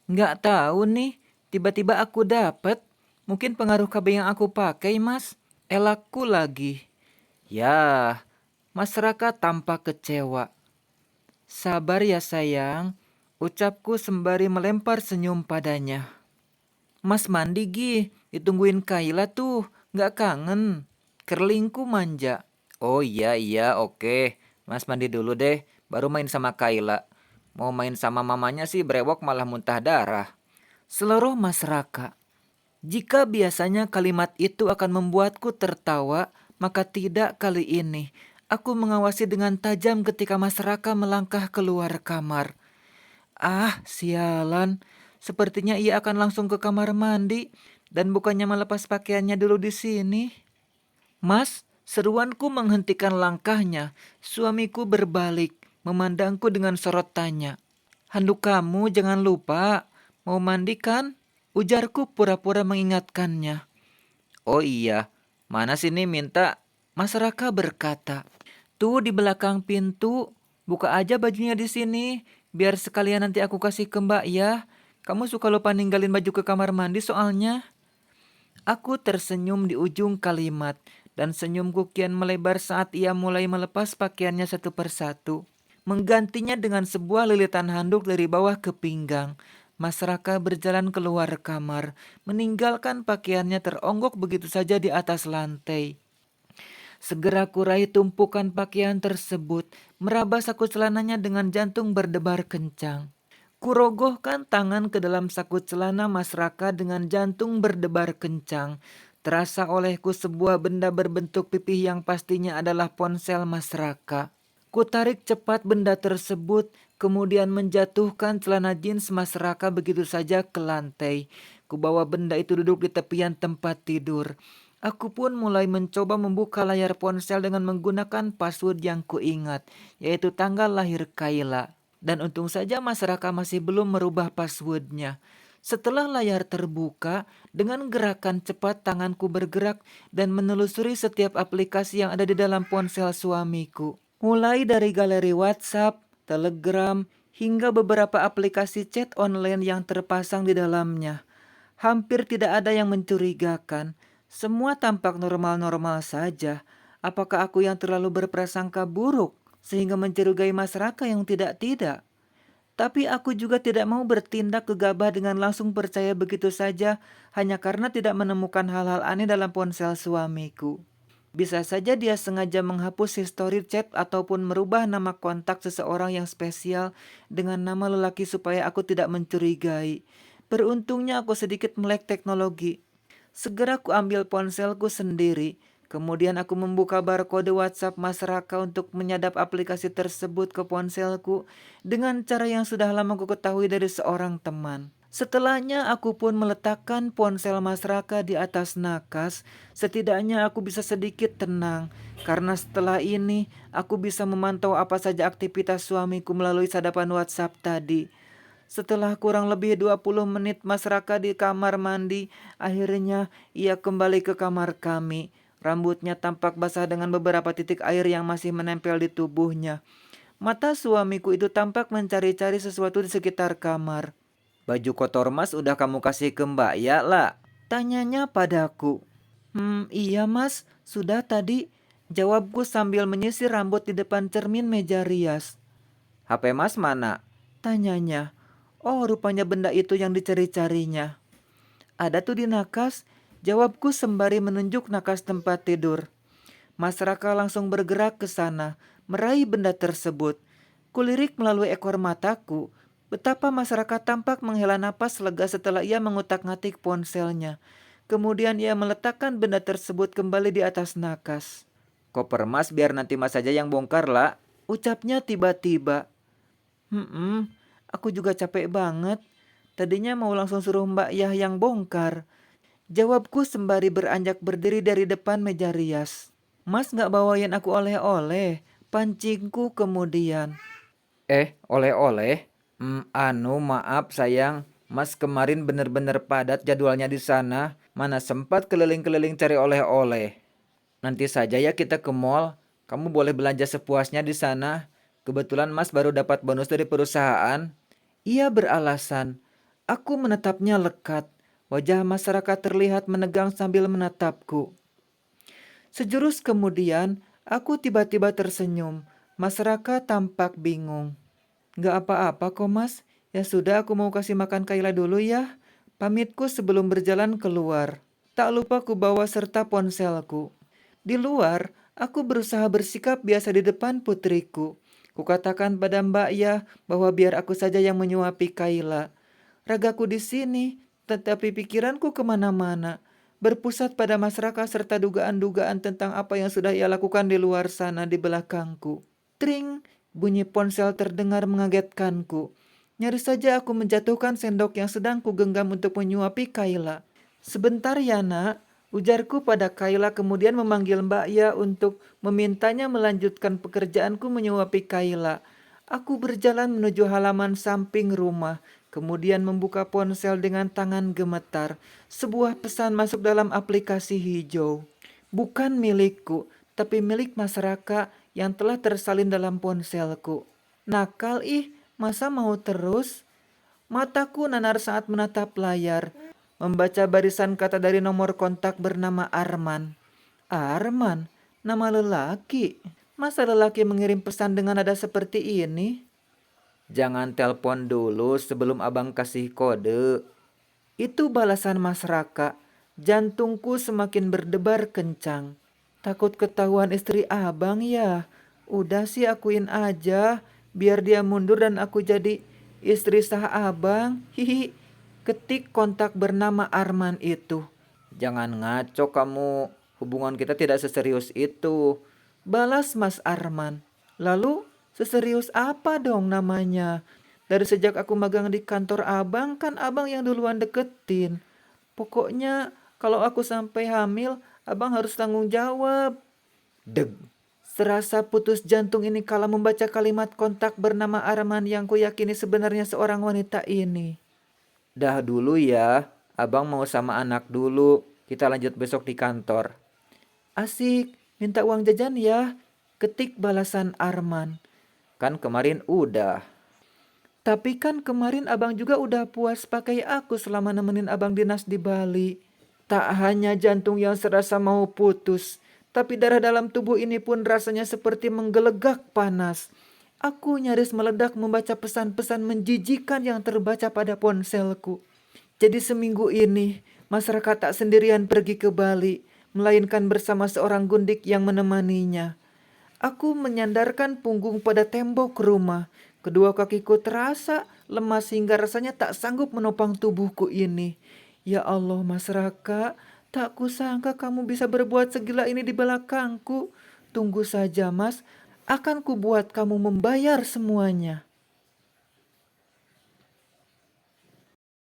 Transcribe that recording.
Nggak tahu nih, tiba-tiba aku dapat. Mungkin pengaruh KB yang aku pakai, Mas. Elakku lagi. Ya, masyarakat tampak kecewa. Sabar ya sayang, ucapku sembari melempar senyum padanya. Mas mandi Gi, ditungguin Kayla tuh, nggak kangen. Kerlingku manja. Oh iya iya oke, Mas mandi dulu deh, baru main sama Kayla. Mau main sama mamanya sih brewok malah muntah darah. Seluruh masyarakat. Jika biasanya kalimat itu akan membuatku tertawa, maka tidak kali ini. Aku mengawasi dengan tajam ketika masyarakat melangkah keluar kamar. Ah, sialan. Sepertinya ia akan langsung ke kamar mandi dan bukannya melepas pakaiannya dulu di sini. Mas, seruanku menghentikan langkahnya. Suamiku berbalik, memandangku dengan sorot tanya. Handuk kamu jangan lupa. Mau mandi kan? Ujarku pura-pura mengingatkannya. Oh iya, mana sini minta? Mas Raka berkata. Tuh di belakang pintu, buka aja bajunya di sini. Biar sekalian nanti aku kasih ke Mbak ya. Kamu suka lupa ninggalin baju ke kamar mandi soalnya. Aku tersenyum di ujung kalimat dan senyumku kian melebar saat ia mulai melepas pakaiannya satu persatu. Menggantinya dengan sebuah lilitan handuk dari bawah ke pinggang. Mas Raka berjalan keluar kamar, meninggalkan pakaiannya teronggok begitu saja di atas lantai. Segera kurai tumpukan pakaian tersebut, meraba saku celananya dengan jantung berdebar kencang. Kurogohkan tangan ke dalam saku celana Mas Raka dengan jantung berdebar kencang. Terasa olehku sebuah benda berbentuk pipih yang pastinya adalah ponsel Mas Raka. Kutarik cepat benda tersebut, kemudian menjatuhkan celana jeans Mas Raka begitu saja ke lantai. Kubawa benda itu duduk di tepian tempat tidur. Aku pun mulai mencoba membuka layar ponsel dengan menggunakan password yang kuingat, yaitu tanggal lahir Kayla. Dan untung saja masyarakat masih belum merubah passwordnya. Setelah layar terbuka, dengan gerakan cepat tanganku bergerak dan menelusuri setiap aplikasi yang ada di dalam ponsel suamiku. Mulai dari galeri WhatsApp, Telegram, hingga beberapa aplikasi chat online yang terpasang di dalamnya. Hampir tidak ada yang mencurigakan. Semua tampak normal-normal saja. Apakah aku yang terlalu berprasangka buruk sehingga mencurigai masyarakat yang tidak-tidak? Tapi aku juga tidak mau bertindak gegabah dengan langsung percaya begitu saja hanya karena tidak menemukan hal-hal aneh dalam ponsel suamiku. Bisa saja dia sengaja menghapus histori chat ataupun merubah nama kontak seseorang yang spesial dengan nama lelaki supaya aku tidak mencurigai. Beruntungnya aku sedikit melek teknologi. Segera aku ambil ponselku sendiri. Kemudian aku membuka barcode WhatsApp Mas Raka untuk menyadap aplikasi tersebut ke ponselku dengan cara yang sudah lama ku ketahui dari seorang teman. Setelahnya aku pun meletakkan ponsel Mas Raka di atas nakas. Setidaknya aku bisa sedikit tenang. Karena setelah ini aku bisa memantau apa saja aktivitas suamiku melalui sadapan WhatsApp tadi. Setelah kurang lebih 20 menit Mas Raka di kamar mandi, akhirnya ia kembali ke kamar kami. Rambutnya tampak basah dengan beberapa titik air yang masih menempel di tubuhnya. Mata suamiku itu tampak mencari-cari sesuatu di sekitar kamar. Baju kotor Mas udah kamu kasih ke Mbak ya lah? Tanyanya padaku. Iya Mas, sudah tadi. Jawabku sambil menyisir rambut di depan cermin meja rias. HP Mas mana? Tanyanya. Oh, rupanya benda itu yang dicari-carinya. Ada tuh di nakas, jawabku sembari menunjuk nakas tempat tidur. Mas Raka langsung bergerak ke sana, meraih benda tersebut. Kulirik melalui ekor mataku, betapa masyarakat tampak menghela napas lega setelah ia mengutak-ngatik ponselnya. Kemudian ia meletakkan benda tersebut kembali di atas nakas. Koper Mas biar nanti Mas saja yang bongkar lah, ucapnya tiba-tiba. Aku juga capek banget. Tadinya mau langsung suruh Mbak Yah yang bongkar. Jawabku sembari beranjak berdiri dari depan meja rias. Mas gak bawain aku oleh-oleh, pancingku kemudian. Oleh-oleh? Maaf sayang. Mas kemarin bener-bener padat jadwalnya di sana. Mana sempat keliling-keliling cari oleh-oleh. Nanti saja ya kita ke mall. Kamu boleh belanja sepuasnya di sana. Kebetulan Mas baru dapat bonus dari perusahaan. Ia beralasan. Aku menatapnya lekat. Wajah masyarakat terlihat menegang sambil menatapku. Sejurus kemudian, aku tiba-tiba tersenyum. Masyarakat tampak bingung. Gak apa-apa kok mas. Ya sudah, aku mau kasih makan Kayla dulu ya. Pamitku sebelum berjalan keluar. Tak lupa ku bawa serta ponselku. Di luar, aku berusaha bersikap biasa di depan putriku. Kukatakan pada Mbak Ya bahwa biar aku saja yang menyuapi Kayla. Ragaku di sini, tetapi pikiranku kemana-mana. Berpusat pada masyarakat serta dugaan-dugaan tentang apa yang sudah ia lakukan di luar sana di belakangku. Tring, bunyi ponsel terdengar mengagetkanku. Nyaris saja aku menjatuhkan sendok yang sedang kugenggam untuk menyuapi Kayla. Sebentar ya nak, ujarku pada Kayla kemudian memanggil Mbak Ya untuk memintanya melanjutkan pekerjaanku menyuapi Kayla. Aku berjalan menuju halaman samping rumah, kemudian membuka ponsel dengan tangan gemetar. Sebuah pesan masuk dalam aplikasi hijau. Bukan milikku, tapi milik masyarakat yang telah tersalin dalam ponselku. Nakal masa mau terus? Mataku nanar saat menatap layar, membaca barisan kata dari nomor kontak bernama Arman. Arman, nama lelaki. Masa lelaki mengirim pesan dengan nada seperti ini? Jangan telepon dulu sebelum abang kasih kode. Itu balasan Mas Raka. Jantungku semakin berdebar kencang. Takut ketahuan istri abang ya. Udah sih akuin aja. Biar dia mundur dan aku jadi istri sah abang. Hihi. Ketik kontak bernama Arman itu. Jangan ngaco kamu. Hubungan kita tidak seserius itu. Balas Mas Arman. Lalu seserius apa dong namanya? Dari sejak aku magang di kantor abang, kan abang yang duluan deketin. Pokoknya kalau aku sampai hamil, abang harus tanggung jawab. Deg. Serasa putus jantung ini kala membaca kalimat kontak bernama Arman yang kuyakini sebenarnya seorang wanita ini. Dah dulu ya, abang mau sama anak dulu. Kita lanjut besok di kantor. Asik, minta uang jajan ya. Ketik balasan Arman. Kan kemarin udah. Tapi kan kemarin abang juga udah puas pakai aku selama nemenin abang dinas di Bali. Tak hanya jantung yang serasa mau putus, tapi darah dalam tubuh ini pun rasanya seperti menggelegak panas. Aku nyaris meledak membaca pesan-pesan menjijikan yang terbaca pada ponselku. Jadi seminggu ini, masyarakat tak sendirian pergi ke Bali, melainkan bersama seorang gundik yang menemaninya. Aku menyandarkan punggung pada tembok rumah. Kedua kakiku terasa lemas hingga rasanya tak sanggup menopang tubuhku ini. Ya Allah Mas Raka, tak kusangka kamu bisa berbuat segila ini di belakangku. Tunggu saja Mas, akan kubuat kamu membayar semuanya.